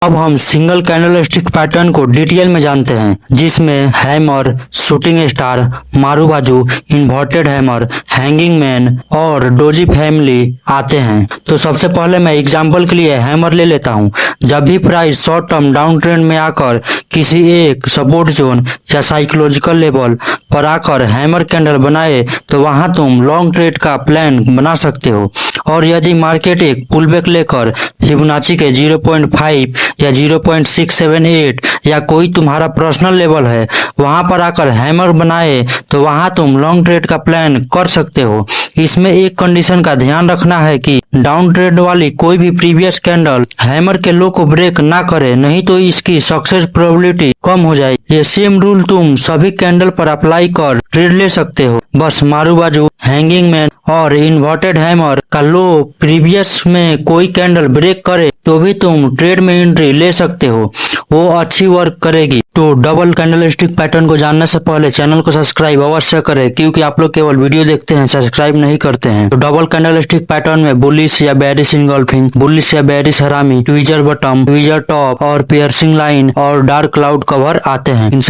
अब हम single candle stick pattern को डिटेल में जानते हैं, जिसमें hammer, shooting star, marubozu, inverted hammer, hanging man और डोजी फैमिली आते हैं। तो सबसे पहले मैं एग्जांपल के लिए हैमर ले लेता हूं। जब भी price short term down trend में आकर किसी एक सपोर्ट जोन या साइकोलॉजिकल लेवल पर आकर हैमर कैंडल बनाए तो वहां तुम लॉन्ग ट्रेड का प्लान बना सकते हो। और यदि मार्केट एक पुलबैक लेकर फिबोनाची के 0.5 या 0.678 या कोई तुम्हारा पर्सनल लेवल है वहां पर आकर हैमर बनाए तो वहां तुम लॉन्ग ट्रेड का प्लान कर सकते हो। इसमें एक कंडीशन का ध्यान रखना है कि डाउन ट्रेड वाली कोई भी प्रीवियस कैंडल हैमर के लो को ब्रेक ना करे, नहीं तो इसकी सक्सेस प्रोबेबिलिटी कम हो जाएगी। ये सेम रूल तुम सभी कैंडल पर अप्लाई कर ट्रेड ले सकते हो। बस मारूबाजू, हैंगिंग मैन और इन्वर्टेड हैमर का लो प्रीवियस में कोई कैंडल ब्रेक करे तो भी तुम ट्रेड में एंट्री ले सकते हो, वो अच्छी वर्क करेगी। तो डबल कैंडल स्टिक पैटर्न को जानने से पहले चैनल को सब्सक्राइब अवश्य करें, क्योंकि आप लोग केवल वीडियो देखते हैं, सब्सक्राइब नहीं करते हैं। तो डबल कैंडल स्टिक पैटर्न में बुलिश या बेरिश इंगल्फिंग, बुलिश या bearish harami, tweezer bottom, tweezer top और पियर्सिंग लाइन और डार्क क्लाउड कवर आते हैं। इन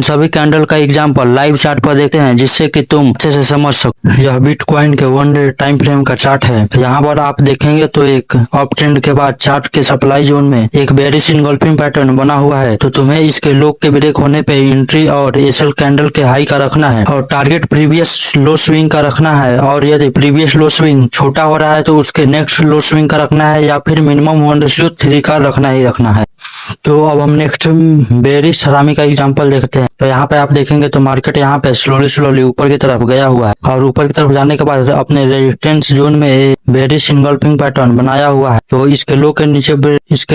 सभी कैंडल का एग्जांपल लाइव चार्ट पर देखते हैं, जिससे कि तुम अच्छे से समझ सको। यह बिटकॉइन के 1 डे टाइम फ्रेम का चार्ट है। यहाँ पर आप देखेंगे तो एक अप ट्रेंड के बाद चार्ट के सप्लाई जोन में एक बेरिश इंगल्फिंग पैटर्न बना हुआ है। तो तुम्हें इसके लो के ब्रेक होने पे एंट्री और एसएल कैंडल के हाई का रखना है और टारगेट प्रीवियस लो स्विंग का रखना है। और यदि प्रीवियस लो स्विंग छोटा हो रहा है तो उसके नेक्स्ट लो स्विंग का रखना है, या फिर मिनिमम 1:3 का रखना ही रखना है। तो अब हम नेक्स्ट बेरिश हरामी का एग्जांपल देखते हैं। तो यहाँ पे आप देखेंगे तो मार्केट यहाँ पे स्लोली ऊपर की तरफ गया हुआ है और ऊपर की तरफ जाने के बाद अपने रेजिस्टेंस जोन में बेरिश इंगल्फिंग पैटर्न बनाया हुआ है। तो इसके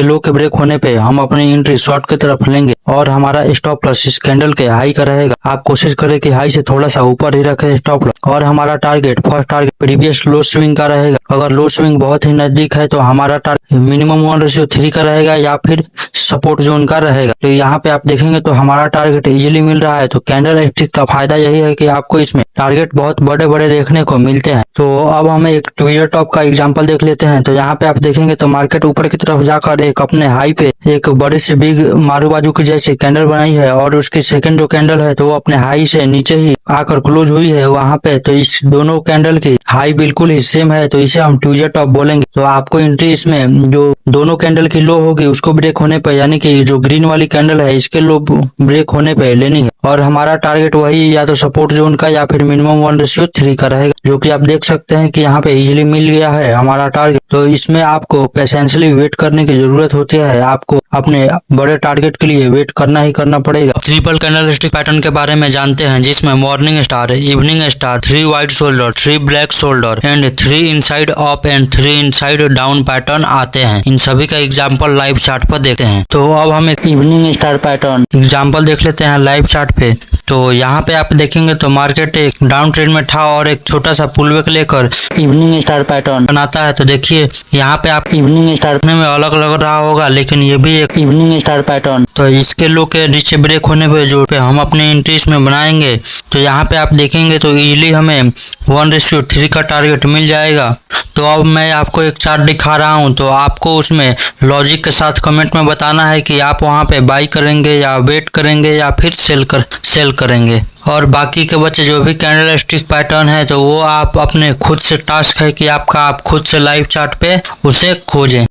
लो के ब्रेक होने पे हम अपनी एंट्री शॉर्ट की तरफ लेंगे और हमारा स्टॉप लॉस इस कैंडल के हाई का रहेगा। आप कोशिश करें कि हाई से थोड़ा सा ऊपर ही रखें स्टॉप लॉस। और हमारा फर्स्ट टारगेट प्रीवियस लो स्विंग का रहेगा। अगर लो स्विंग बहुत ही नजदीक है तो हमारा टारगेट मिनिमम 1:3 का रहेगा या फिर सपोर्ट जोन का रहेगा। तो यहाँ पे आप देखेंगे तो हमारा टारगेट इजीली मिल रहा है। तो कैंडल स्टिक का फायदा यही है कि आपको इसमें टारगेट बहुत बड़े बड़े देखने को मिलते हैं। तो अब हम एक ट्वीजर टॉप का एग्जांपल देख लेते हैं। तो यहाँ पे आप देखेंगे तो मार्केट ऊपर की तरफ जाकर एक अपने हाई पे एक बड़ी सी बिग मारूबाजू की जैसे कैंडल बनाई है और उसकी सेकंड जो कैंडल है तो वो अपने हाई से नीचे ही आकर क्लोज हुई है वहां पे। तो इस दोनों कैंडल की हाई बिल्कुल ही सेम है, तो इसे हम ट्वीजर टॉप बोलेंगे। तो आपको एंट्री इसमें जो दोनों कैंडल की लो होगी उसको ब्रेक होने पे, यानी कि जो ग्रीन वाली कैंडल है इसके लो ब्रेक होने पे लेनी है। और हमारा टारगेट वही या तो सपोर्ट जोन का या फिर मिनिमम 1:3 का रहेगा, जो कि आप देख सकते हैं कि यहाँ पे इजीली मिल गया है हमारा टारगेट। तो इसमें आपको पेशेंसली वेट करने की जरूरत होती है, आपको अपने बड़े टारगेट के लिए वेट करना ही करना पड़ेगा। ट्रिपल कैंडल स्टिक पैटर्न के बारे में जानते हैं, जिसमें morning star, evening star, 3 white shoulder, 3 black shoulder and 3 inside up and 3 inside down pattern आते हैं। इन सभी का एग्जांपल लाइव चार्ट पर देखते हैं। तो अब हम एक इवनिंग स्टार पैटर्न एग्जांपल देख लेते हैं लाइव चार्ट पे। तो यहाँ पे आप देखेंगे तो मार्केट एक डाउन ट्रेंड में था और एक छोटा सा पुलबैक लेकर इवनिंग स्टार पैटर्न बनाता है। तो देखिए यहाँ पे आप इवनिंग स्टार में अलग लग रहा होगा, लेकिन ये भी एक इवनिंग स्टार पैटर्न। तो इसके लो के नीचे ब्रेक होने पे जो पे हम अपने एंट्री में बनाएंगे तो यहाँ पे आप देखेंगे तो इजीली हमें 1:3 का टारगेट मिल जाएगा। तो अब मैं आपको एक चार्ट दिखा रहा हूँ, तो आपको उसमें लॉजिक के साथ कमेंट में बताना है कि आप वहाँ पे बाई करेंगे या वेट करेंगे या फिर सेल करेंगे। और बाकी के बच्चे जो भी कैंडल स्टिक पैटर्न है तो वो आप अपने खुद से टास्क है कि आप खुद से लाइव चार्ट पे उसे खोजें।